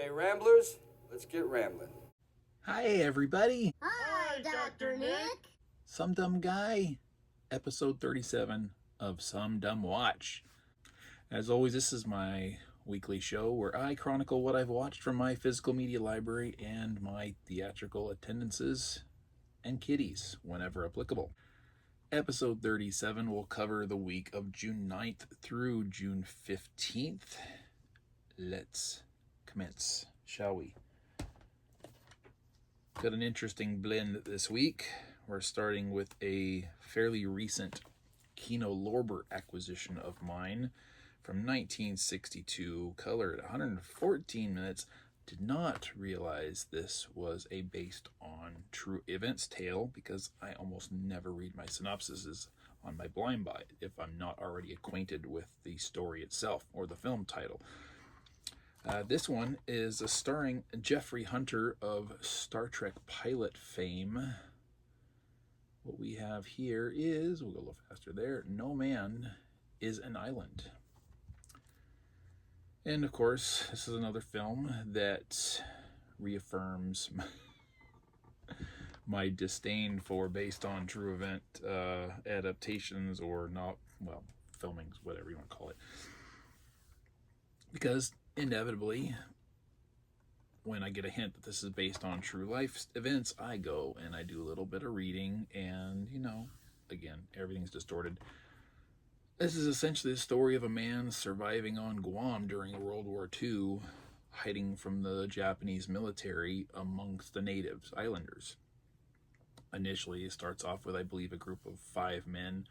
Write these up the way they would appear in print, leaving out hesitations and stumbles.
Okay, Ramblers, let's get rambling. Hi, everybody. Hi, Dr. Nick. Some Dumb Guy, episode 37 of SumDumWatch. As always, this is my weekly show where I chronicle what I've watched from my physical media library and my theatrical attendances and kitties whenever applicable. Episode 37 will cover the week of June 9th through June 15th. Let's commence, shall we? Got an interesting blend this week. We're starting with a fairly recent Kino Lorber acquisition of mine from 1962, colored 114 minutes. Did not realize this was a based on true events tale because I almost never read my synopsises on my blind buy if I'm not already acquainted with the story itself or the film title. This one is starring Jeffrey Hunter of Star Trek pilot fame. What we have here is, we'll go a little faster there, No Man is an Island. And of course, this is another film that reaffirms my disdain for based on true event adaptations or not, well, filmings, whatever you want to call it. Because inevitably, when I get a hint that this is based on true life events, I go and I do a little bit of reading and, again, everything's distorted. This is essentially the story of a man surviving on Guam during World War II, hiding from the Japanese military amongst the natives, islanders. Initially, it starts off with, I believe, a group of 5 men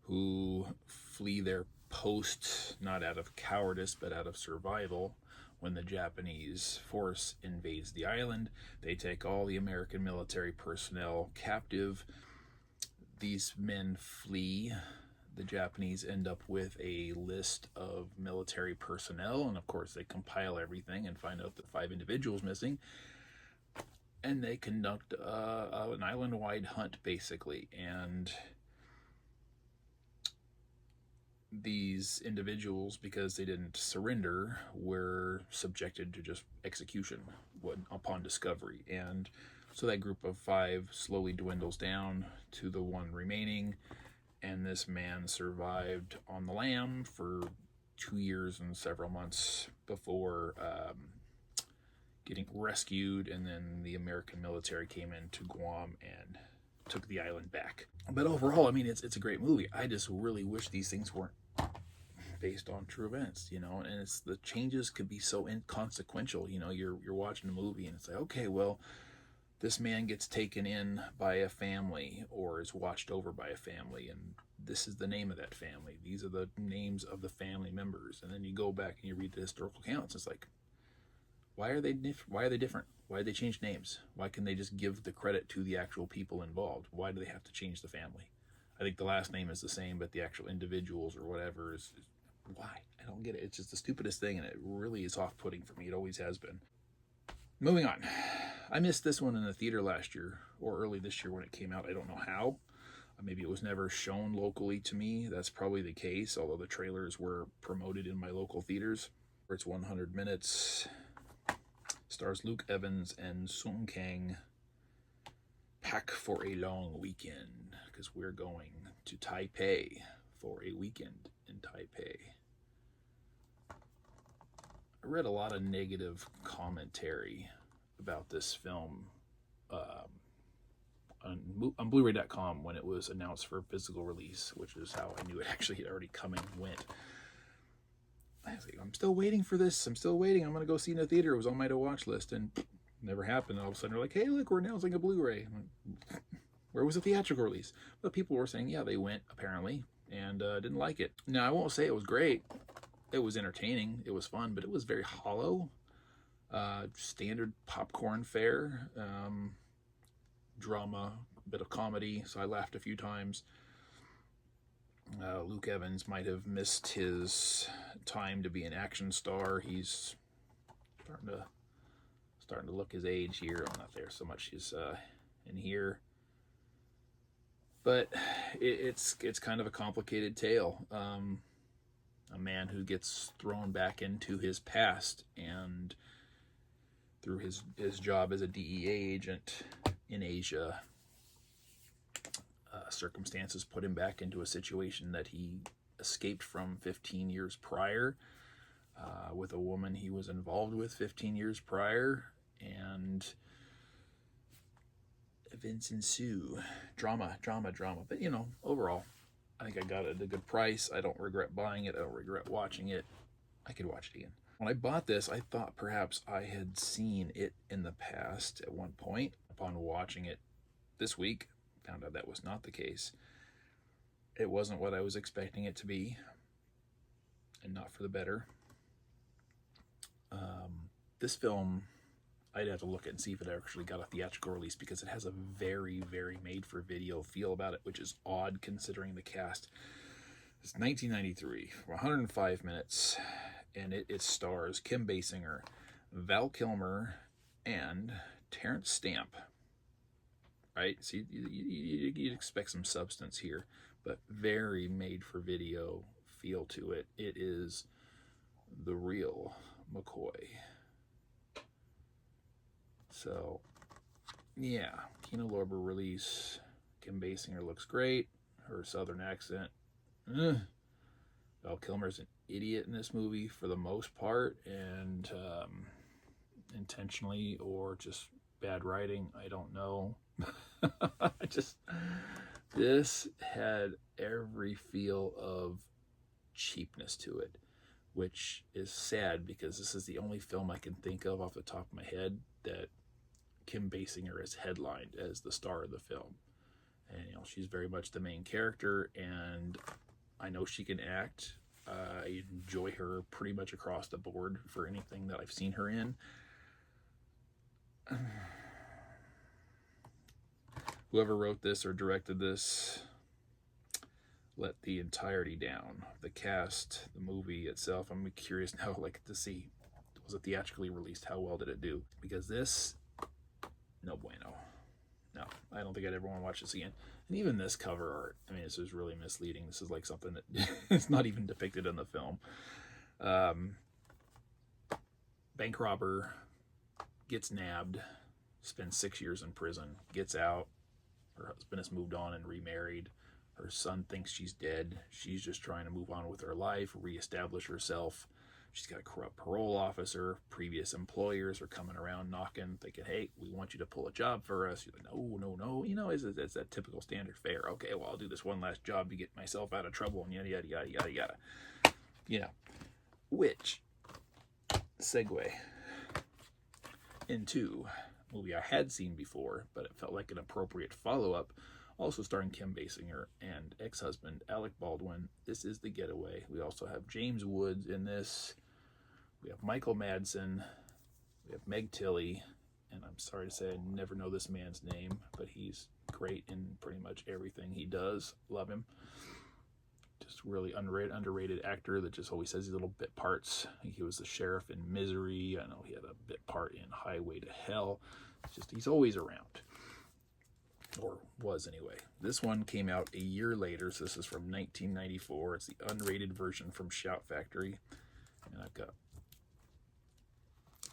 who flee their post, not out of cowardice, but out of survival. When the Japanese force invades the island, they take all the American military personnel captive. These men flee. The Japanese end up with a list of military personnel, and of course they compile everything and find out that 5 individuals missing, and they conduct an island-wide hunt, basically, and these individuals, because they didn't surrender, were subjected to just execution upon discovery. And so that group of 5 slowly dwindles down to the 1 remaining, and this man survived on the lam for 2 years and several months before getting rescued, and then the American military came into Guam and took the island back. But overall, I mean, it's a great movie. I just really wish these things weren't based on true events, and it's the changes could be so inconsequential. You're watching a movie and it's like, okay, well, this man gets taken in by a family or is watched over by a family, and this is the name of that family. These are the names of the family members. And then you go back and you read the historical accounts. It's like, why are they different? Why did they change names? Why can they just give the credit to the actual people involved? Why do they have to change the family? I think the last name is the same, but the actual individuals or whatever is why? I don't get it. It's just the stupidest thing, and it really is off-putting for me. It always has been. Moving on. I missed this one in the theater last year, or early this year when it came out. I don't know how. Maybe it was never shown locally to me. That's probably the case, although the trailers were promoted in my local theaters. It's 100 minutes. Stars Luke Evans and Sung Kang. Pack for a long weekend, because we're going to Taipei for a weekend in Taipei. I read a lot of negative commentary about this film on Blu-ray.com when it was announced for physical release, which is how I knew it actually had already come and went. I was like, I'm still waiting for this. I'm still waiting. I'm going to go see it in the theater. It was on my to-watch list, and never happened. All of a sudden, they're like, hey, look, we're announcing a Blu-ray. Like, where was the theatrical release? But people were saying, yeah, they went, apparently, and didn't like it. Now, I won't say it was great. It was entertaining. It was fun, but it was very hollow. Standard popcorn fare. Drama, a bit of comedy, so I laughed a few times. Luke Evans might have missed his time to be an action star. He's starting to look his age here. I'm not there so much as in here. But it's kind of a complicated tale. A man who gets thrown back into his past and through his job as a DEA agent in Asia, circumstances put him back into a situation that he escaped from 15 years prior, with a woman he was involved with 15 years prior, and events ensue. Drama. But, overall, I think I got it at a good price. I don't regret buying it. I don't regret watching it. I could watch it again. When I bought this, I thought perhaps I had seen it in the past at one point. Upon watching it this week, found out that was not the case. It wasn't what I was expecting it to be, and not for the better. This film, I'd have to look at and see if it actually got a theatrical release, because it has a very, very made-for-video feel about it, which is odd considering the cast. It's 1993, 105 minutes, and it stars Kim Basinger, Val Kilmer, and Terrence Stamp. Right? So you'd expect some substance here, but very made-for-video feel to it. It is the real McCoy. So, yeah, Kino Lorber release. Kim Basinger looks great. Her southern accent. Val Kilmer's an idiot in this movie for the most part, and intentionally or just bad writing, I don't know. This had every feel of cheapness to it, which is sad because this is the only film I can think of off the top of my head that Kim Basinger is headlined as the star of the film. And, she's very much the main character, and I know she can act. I enjoy her pretty much across the board for anything that I've seen her in. Whoever wrote this or directed this let the entirety down. The cast, the movie itself, I'm curious now, to see, was it theatrically released? How well did it do? Because this, no bueno. No, I don't think I'd ever want to watch this again. And even this cover art, this is really misleading. This is like something that is not even depicted in the film. Bank robber, gets nabbed, spends 6 years in prison, gets out. Her husband has moved on and remarried. Her son thinks she's dead. She's just trying to move on with her life, reestablish herself. She's got a corrupt parole officer. Previous employers are coming around knocking, thinking, hey, we want you to pull a job for us. You're like, no. It's that typical standard fare. Okay, well, I'll do this one last job to get myself out of trouble, and yada, yada, yada, yada, yada. Which segue into a movie I had seen before, but it felt like an appropriate follow-up, also starring Kim Basinger and ex-husband Alec Baldwin. This is The Getaway. We also have James Woods in this. We have Michael Madsen. We have Meg Tilly. And I'm sorry to say I never know this man's name, but he's great in pretty much everything he does. Love him. Just really underrated actor that just always has these little bit parts. I think he was the sheriff in Misery. I know he had a bit part in Highway to Hell. He's always around. Or was anyway. This one came out a year later, so this is from 1994. It's the unrated version from Shout Factory. And I've got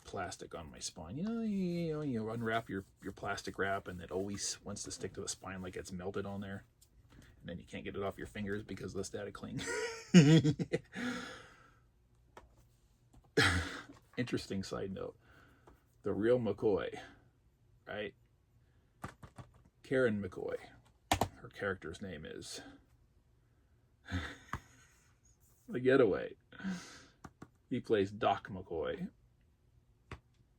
plastic on my spine. You unwrap your plastic wrap, and it always wants to stick to the spine like it's melted on there. And then you can't get it off your fingers because of the static cling. Interesting side note. The real McCoy, right? Karen McCoy. Her character's name is The Getaway. He plays Doc McCoy.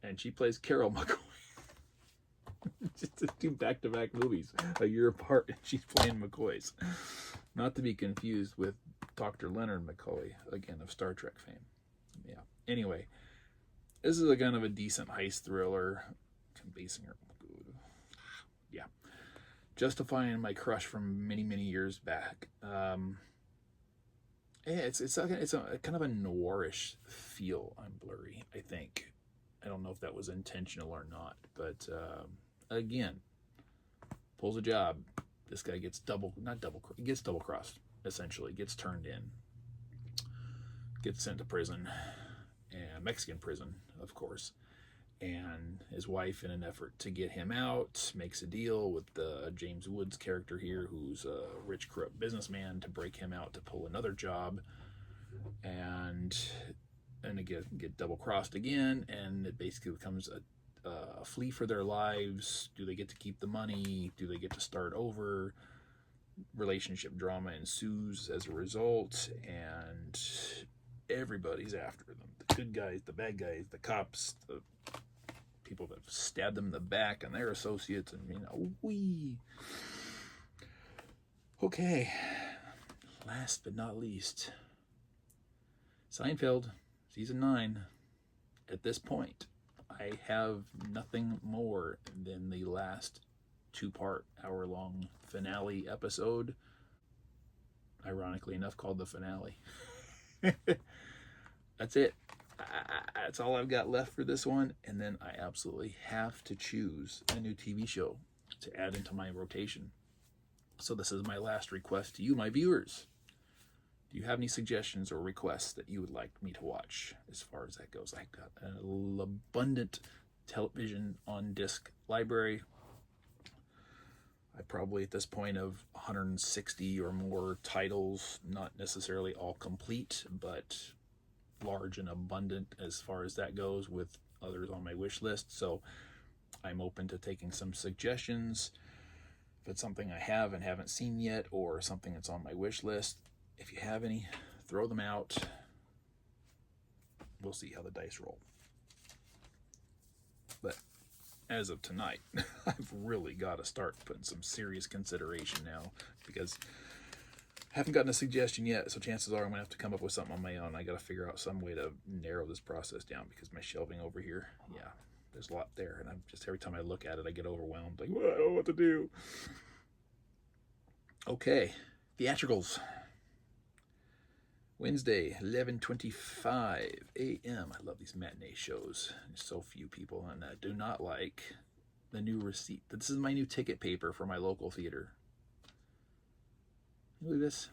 And she plays Carol McCoy. Just 2 back-to-back movies a year apart, and she's playing McCoys. Not to be confused with Dr. Leonard McCoy, again, of Star Trek fame. Yeah. Anyway, this is a kind of a decent heist thriller. Basinger. Yeah. Justifying my crush from many, many years back. It's a kind of a noirish feel on Blurry, I think. I don't know if that was intentional or not, but again, pulls a job. This guy gets double crossed, essentially. Gets turned in, gets sent to prison, and Mexican prison, of course. And his wife, in an effort to get him out, makes a deal with James Woods' character here, who's a rich, corrupt businessman, to break him out to pull another job. And they get double-crossed again, and it basically becomes a flee for their lives. Do they get to keep the money? Do they get to start over? Relationship drama ensues as a result, and everybody's after them. The good guys, the bad guys, the cops, the people that stabbed them in the back, and their associates, and Okay, last but not least, Seinfeld, season 9. At this point, I have nothing more than the last 2-part, hour-long finale episode, ironically enough called the finale. That's it. That's all I've got left for this one, and then I absolutely have to choose a new TV show to add into my rotation. So this is my last request to you, my viewers. Do you have any suggestions or requests that you would like me to watch as far as that goes? I've got an abundant television on disc library. I probably at this point have 160 or more titles, not necessarily all complete, but large and abundant as far as that goes, with others on my wish list. So I'm open to taking some suggestions. If it's something I have and haven't seen yet, or something that's on my wish list, if you have any, throw them out. We'll see how the dice roll. But as of tonight, I've really got to start putting some serious consideration now, because I haven't gotten a suggestion yet, so chances are I'm going to have to come up with something on my own. I got to figure out some way to narrow this process down, because my shelving over here, there's a lot there, and I'm just, every time I look at it, I get overwhelmed. Like, well, I don't know what to do. Okay, theatricals. Wednesday, 11:25 a.m. I love these matinee shows. There's so few people, and I do not like the new receipt. This is my new ticket paper for my local theater. Look at this.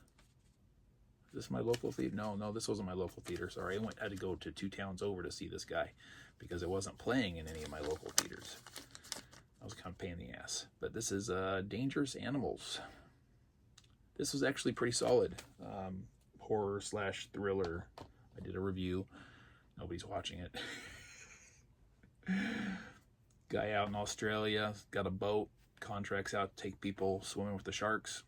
Is this my local theater? No, this wasn't my local theater. Sorry, I had to go to 2 towns over to see this guy, because it wasn't playing in any of my local theaters. I was kind of a pain in the ass. But this is Dangerous Animals. This was actually pretty solid. Horror/thriller. I did a review. Nobody's watching it. Guy out in Australia, got a boat, contracts out to take people swimming with the sharks,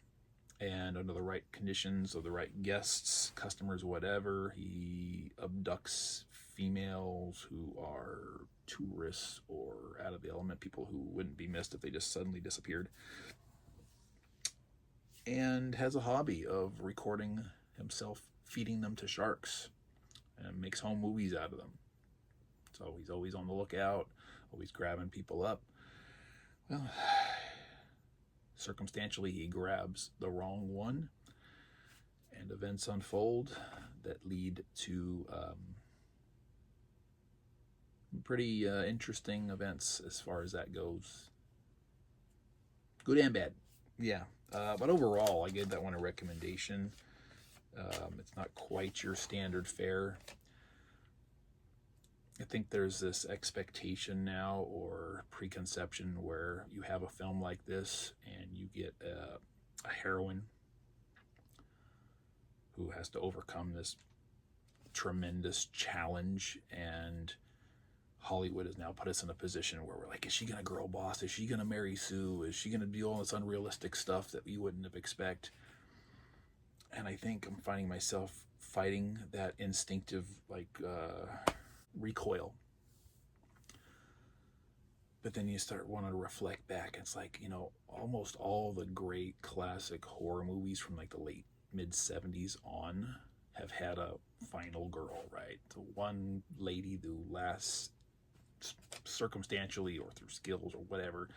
and under the right conditions or the right guests, customers, whatever, he abducts females who are tourists or out of the element, people who wouldn't be missed if they just suddenly disappeared, and has a hobby of recording himself feeding them to sharks, and makes home movies out of them. So he's always on the lookout, always grabbing people up. Well, circumstantially, he grabs the wrong one, and events unfold that lead to pretty interesting events as far as that goes. Good and bad. Yeah. But overall, I gave that one a recommendation. It's not quite your standard fare. I think there's this expectation now, or preconception, where you have a film like this and you get a heroine who has to overcome this tremendous challenge, and Hollywood has now put us in a position where we're like, is she gonna girl boss? Is she gonna marry Sue? Is she gonna do all this unrealistic stuff that we wouldn't have expect? And I think I'm finding myself fighting that instinctive recoil. But then you start wanting to reflect back. It's like, almost all the great classic horror movies from like the late mid-70s on have had a final girl, right? The one lady who lasts circumstantially or through skills or whatever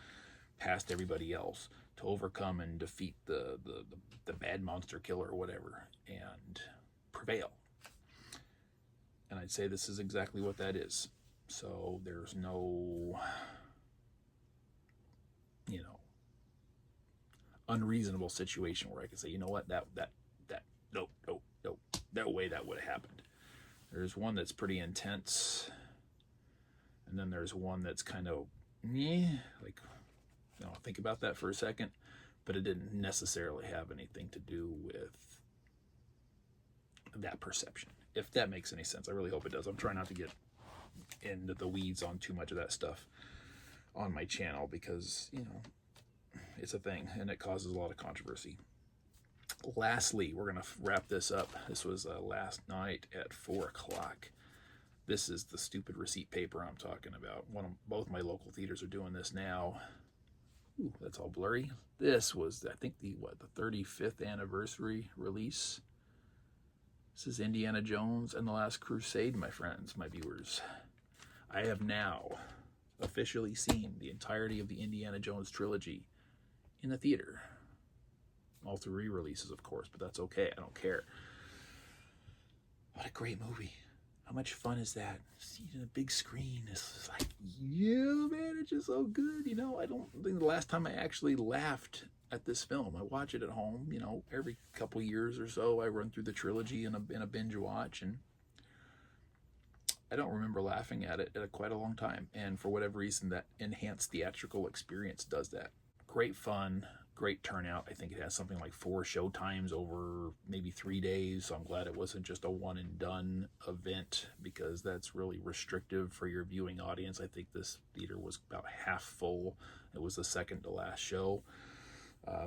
past everybody else to overcome and defeat the bad monster killer or whatever and prevail. And I'd say this is exactly what that is. So there's no, unreasonable situation where I can say, you know what, nope, no way that would have happened. There's one that's pretty intense, And then there's one that's kind of, think about that for a second, but it didn't necessarily have anything to do with that perception, if that makes any sense. I really hope it does. I'm trying not to get into the weeds on too much of that stuff on my channel because, it's a thing and it causes a lot of controversy. Lastly, we're going to wrap this up. This was last night at 4 o'clock. This is the stupid receipt paper I'm talking about. Both my local theaters are doing this now. Ooh, that's all blurry. This was, I think, the 35th anniversary release. This is Indiana Jones and the Last Crusade, my friends, my viewers. I have now officially seen the entirety of the Indiana Jones trilogy in the theater. All 3 re-releases, of course, but that's okay. I don't care. What a great movie. How much fun is that? See it in a big screen. It's like, yeah, man, it's just so good. I don't think the last time I actually laughed at this film. I watch it at home, every couple years or so. I run through the trilogy in a binge watch, and I don't remember laughing at it in quite a long time. And for whatever reason, that enhanced theatrical experience does that. Great fun. Great turnout. I think it has something like 4 show times over maybe 3 days. So I'm glad it wasn't just a one and done event, because that's really restrictive for your viewing audience. I think this theater was about half full. It was the second to last show.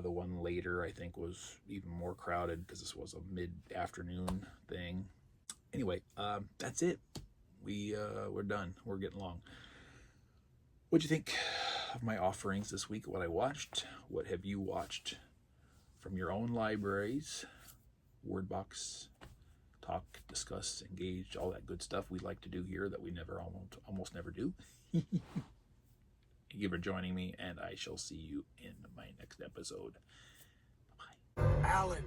The one later, I think, was even more crowded because this was a mid-afternoon thing. Anyway, that's it. We're done. We're getting long. What'd you think of my offerings this week? What I watched? What have you watched from your own libraries? Word box, talk, discuss, engage, all that good stuff we like to do here that we almost never do. Thank you for joining me, and I shall see you in my next episode. Bye-bye. Alan.